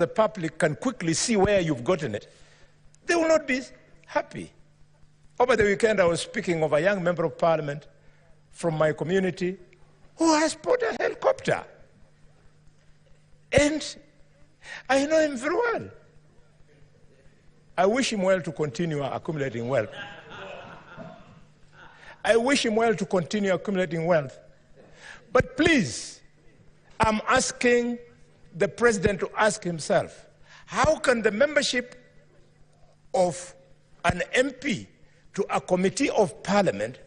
the public can quickly see where you've gotten it, they will not be happy. Over the weekend, I was speaking of a young member of parliament from my community who has bought a helicopter. And I know him very well. I wish him well to continue accumulating wealth. I wish him well to continue accumulating wealth. But please, I'm asking the president to ask himself, how can the membership of an MP to a committee of parliament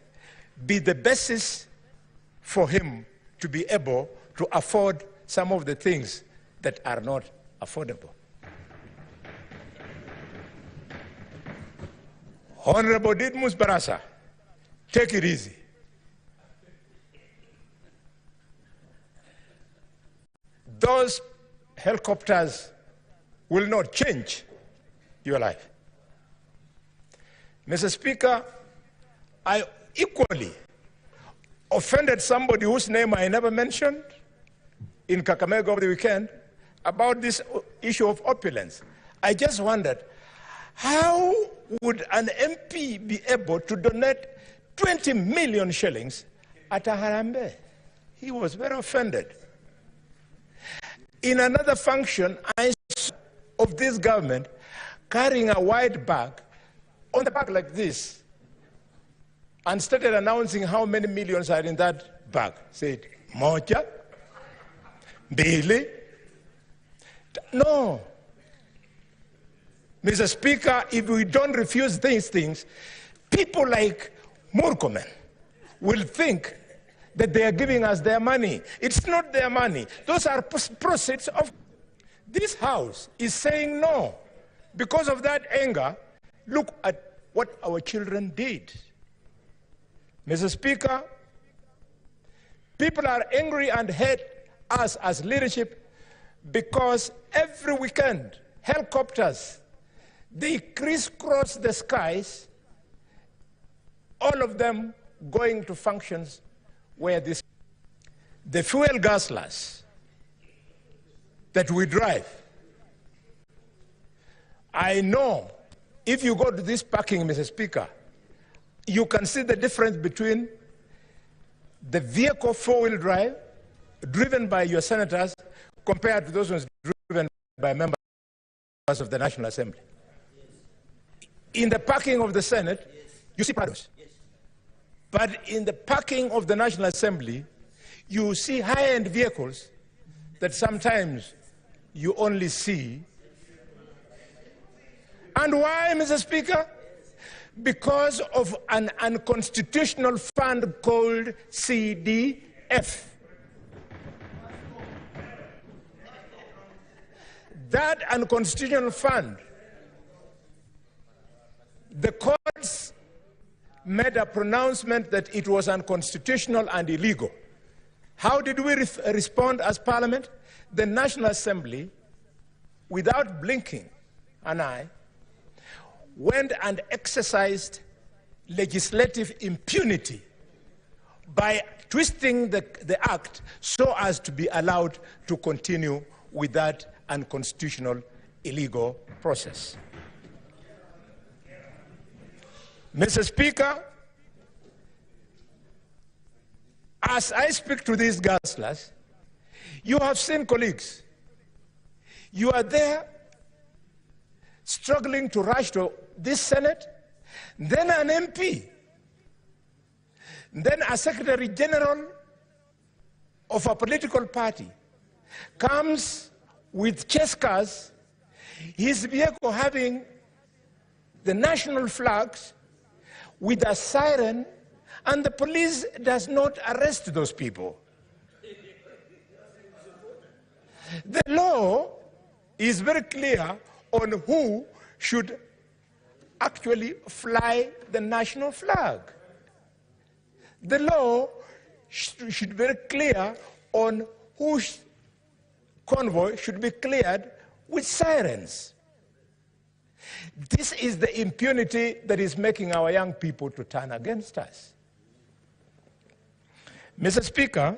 be the basis for him to be able to afford some of the things that are not affordable? Honorable Didmus Barasa, take it easy. Those helicopters will not change your life. Mr. Speaker, I equally offended somebody whose name I never mentioned in Kakamega over the weekend about this issue of opulence. I just wondered, how would an MP be able to donate 20 million shillings at a Harambe? He was very offended. In another function, I saw of this government carrying a white bag, on the back like this, and started announcing how many millions are in that bag. Said, Moja, Billy. No. Mr. Speaker, if we don't refuse these things, people like Murkomen will think that they are giving us their money. It's not their money. Those are proceeds of... This House is saying no. Because of that anger, look at what our children did. Mr. Speaker, people are angry and hate us as leadership because every weekend, helicopters, they crisscross the skies, all of them going to functions where this... The fuel guzzlers that we drive, I know if you go to this parking, Mr. Speaker, you can see the difference between the vehicle four-wheel drive driven by your senators compared to those ones driven by members of the National Assembly. In the parking of the Senate, you see Prados. But in the parking of the National Assembly, you see high-end vehicles that sometimes you only see. And why, Mr. Speaker? Because of an unconstitutional fund called CDF. That unconstitutional fund, the courts made a pronouncement that it was unconstitutional and illegal. How did we respond as Parliament? The National Assembly, without blinking an eye, went and exercised legislative impunity by twisting the act so as to be allowed to continue with that unconstitutional, illegal process. Mr. Speaker, as I speak to these guzzlers, you have seen colleagues. You are there struggling to rush to this Senate, then an MP, then a Secretary General of a political party comes with chase cars, his vehicle having the national flags with a siren, and the police does not arrest those people. The law is very clear on who should actually fly the national flag. The law should be very clear on whose convoy should be cleared with sirens. This is the impunity that is making our young people to turn against us. Mr. Speaker,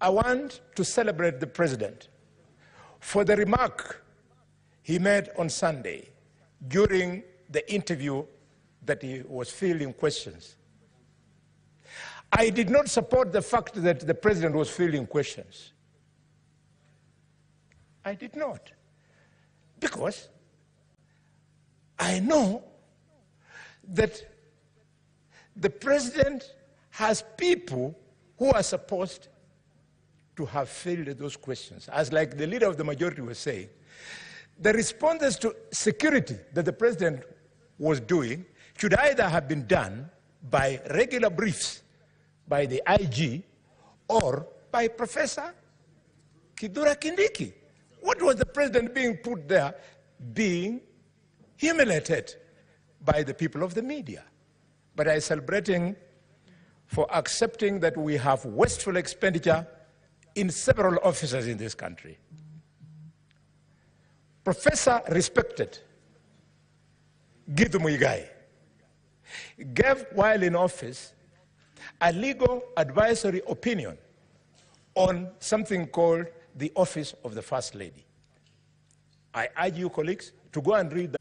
I want to celebrate the President for the remark he made on Sunday during the interview that he was fielding questions. I did not support the fact that the president was fielding questions. I did not. Because I know that the president has people who are supposed to have fielded those questions. As like the leader of the majority was saying, the responses to security that the president was doing should either have been done by regular briefs by the IG or by Professor Kithure Kindiki. What was the president being put there, being humiliated by the people of the media? But I celebrate him for accepting that we have wasteful expenditure in several offices in this country. Professor respected Githu Muigai gave, while in office, a legal advisory opinion on something called the Office of the First Lady. I urge you, colleagues, to go and read that.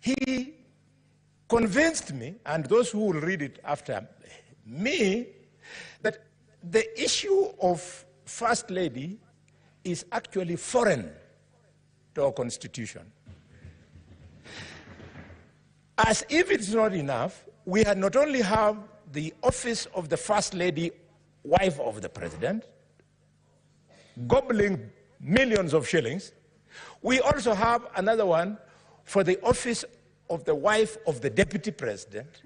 He convinced me, and those who will read it after me, that the issue of First Lady is actually foreign to our Constitution. As if it's not enough, we had not only have the Office of the First Lady, wife of the President, gobbling millions of shillings, we also have another one for the Office of the wife of the Deputy President,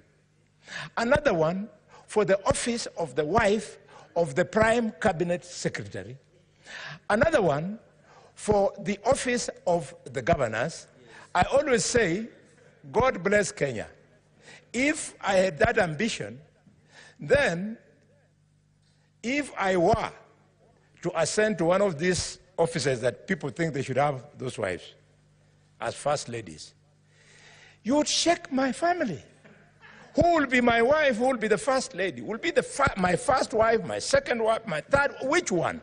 another one for the Office of the wife of the Prime Cabinet Secretary, another one for the Office of the Governors. I always say, God bless Kenya. If I had that ambition, then if I were to ascend to one of these offices that people think they should have those wives as first ladies, you would check my family. Who will be my wife? Who will be the first lady? Will be my first wife, my second wife, my third? Which one?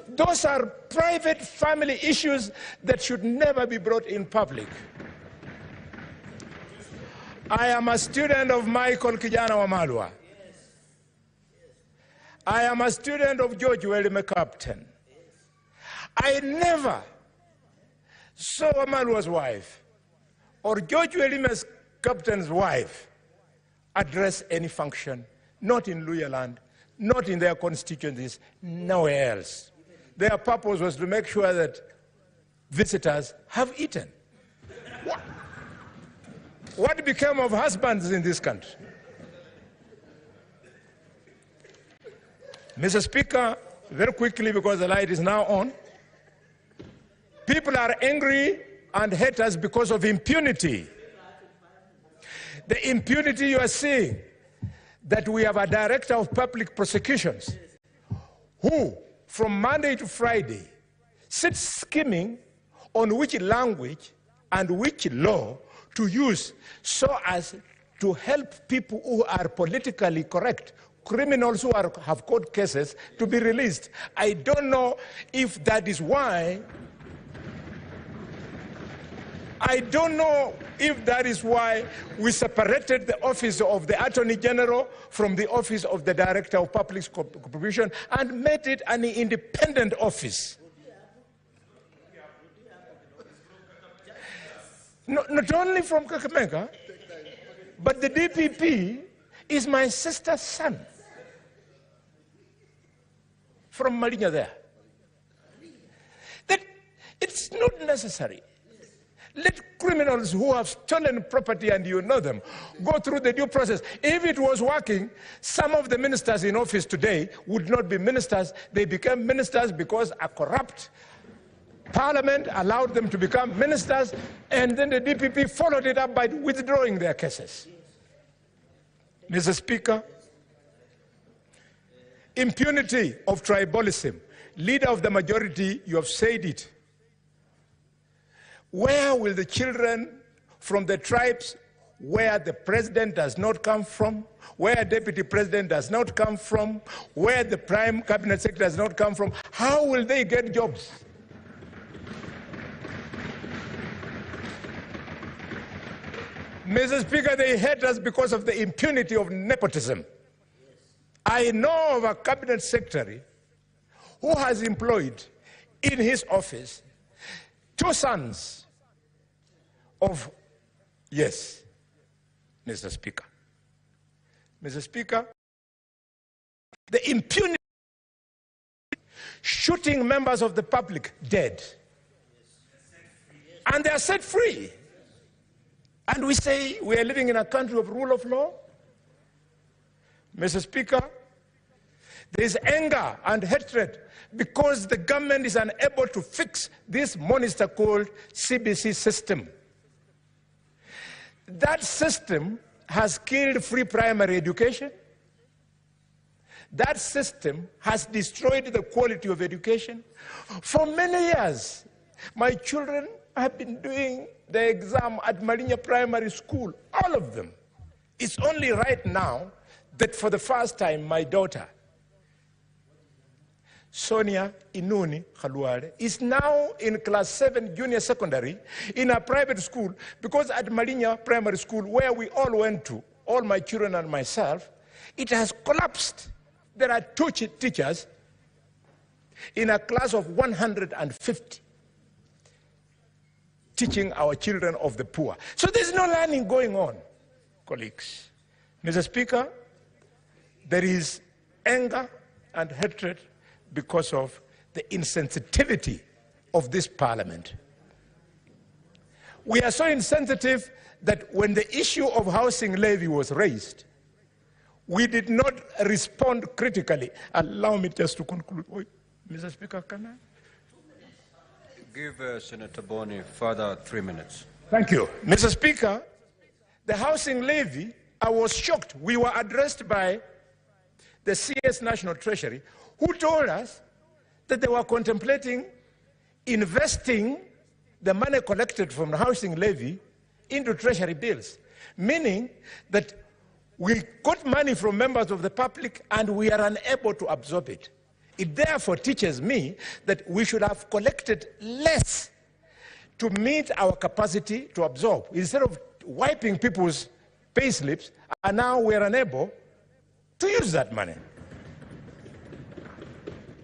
Those are private family issues that should never be brought in public. I am a student of Michael Kijana Wamalwa. I am a student of George Welime Captain. I never saw Wamalwa's wife or George Welime's Captain's wife address any function, not in Luhyaland, not in their constituencies, nowhere else. Their purpose was to make sure that visitors have eaten. What became of husbands in this country? Mr. Speaker, very quickly, because the light is now on, people are angry and hate us because of impunity. The impunity you are seeing, that we have a director of public prosecutions who, from Monday to Friday, sits scheming on which language and which law to use so as to help people who are politically correct, criminals who have court cases, to be released. I don't know if that is why we separated the office of the Attorney General from the office of the Director of Public Prosecution and made it an independent office. Not only from Kakamega, but the DPP is my sister's son from Malinya there. That it's not necessary. Let criminals who have stolen property, and you know them, go through the due process. If it was working, some of the ministers in office today would not be ministers. They became ministers because a corrupt Parliament allowed them to become ministers, and then the DPP followed it up by withdrawing their cases. Mr. Speaker, impunity of tribalism. Leader of the majority, you have said it. Where will the children from the tribes where the president does not come from, where deputy president does not come from, where the prime cabinet secretary does not come from, how will they get jobs? Mr. Speaker, they hate us because of the impunity of nepotism. I know of a cabinet secretary who has employed in his office 2 sons of, yes, Mr. Speaker. Mr. Speaker, the impunity, shooting members of the public dead. And they are set free. And we say we are living in a country of rule of law. Mr. Speaker, there is anger and hatred because the government is unable to fix this monster called CBC system. That system has killed free primary education. That system has destroyed the quality of education. For many years, my children have been doing the exam at Malinya Primary School, all of them. It's only right now that for the first time, my daughter, Sonia Inuni Khlwale, is now in class 7 junior secondary in a private school, because at Malinya Primary School, where we all went to, all my children and myself, it has collapsed. There are 2 teachers in a class of 150 teaching our children of the poor. So there's no learning going on, colleagues. Mr. Speaker, there is anger and hatred because of the insensitivity of this parliament. We are so insensitive that when the issue of housing levy was raised, we did not respond critically. Allow me just to conclude. Mr. Speaker, can I? Give Senator Bonni further 3 minutes. Thank you. Mr. Speaker, the housing levy, I was shocked. We were addressed by the CS National Treasury, who told us that they were contemplating investing the money collected from the housing levy into treasury bills, meaning that we got money from members of the public and we are unable to absorb it. It therefore teaches me that we should have collected less to meet our capacity to absorb. Instead of wiping people's pay slips, and now we are unable to use that money.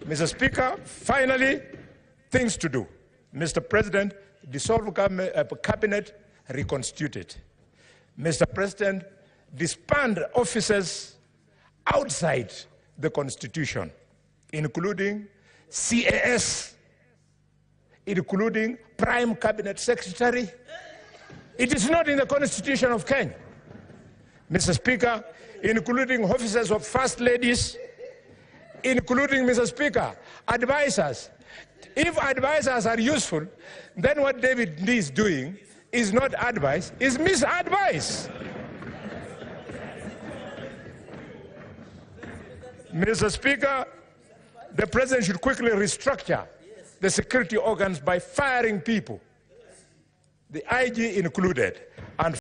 Mr. Speaker, finally, things to do. Mr. President, dissolve cabinet, reconstitute it. Mr. President, disband officers outside the Constitution, including CAS, including Prime Cabinet Secretary. It is not in the Constitution of Kenya. Mr. Speaker, including officers of First Ladies, including, Mr. Speaker, advisors. If advisors are useful, then what David Ndii is doing is not advice, is misadvice. Mr. Speaker, the President should quickly restructure the security organs by firing people, the IG included, and